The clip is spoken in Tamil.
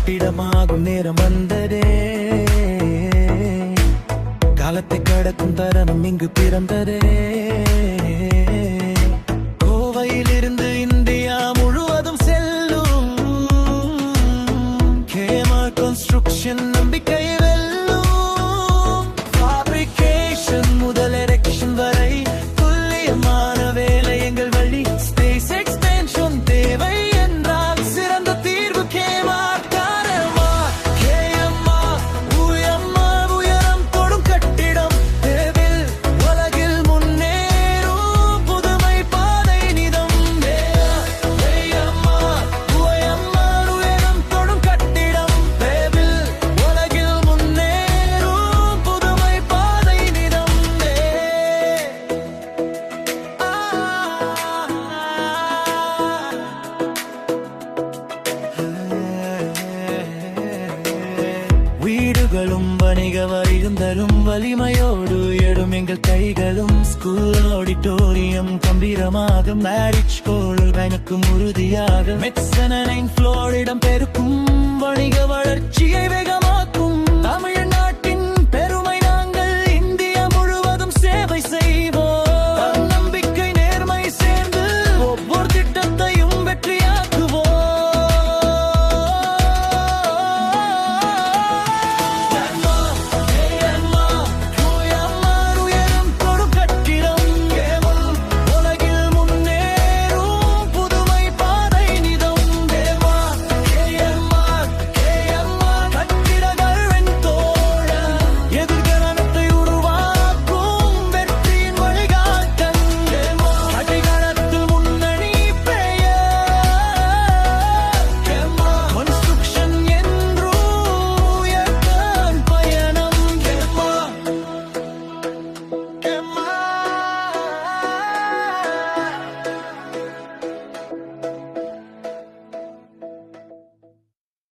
கட்டிடமாகும் நேரம் வந்ததே. காலத்தை கடக்கும் தருணம் இங்கு பிறந்ததே. கோவையிலிருந்து இந்தியா முழுவதும் செல்லும் கேமர் கன்ஸ்ட்ரக்ஷன் நம்பிக்கை வெல்லும். ஃபேப்ரிகேஷன் முதல் எரெக்ஷன் வரை துல்லியமான வேலை எங்கள் வழி. ஸ்பேஸ் எக்ஸ்டென்ஷன் தேவை என்றால் சிறந்த தீர்வு கேமார். காரமார் கேஎம்ஆர் உயர்மார் உயரம் தொடும் கட்டிடம் தேவில் உலகில் முன்னேறும் புதுமை பாதை நிதம். கேஎம்ஆர் உயர்மார் உயரம் தொடும் கட்டிடம் தேவில் உலகில் முன்னேறும் புதுமை பாதை நிதம். வீடுகளும் வணிக வரிந்தரும் வலிமையோடு எடும் எங்கள் கைகளும். ஸ்கூல் ஆடிட்டோரியம் கம்பீரமாக மேரிஜ் கோள் எனக்கும் உறுதியாக. மெட்சனைன் ஃப்ளோரிடம் பெருக்கும் வணிக வளர்ச்சியை வேகமாக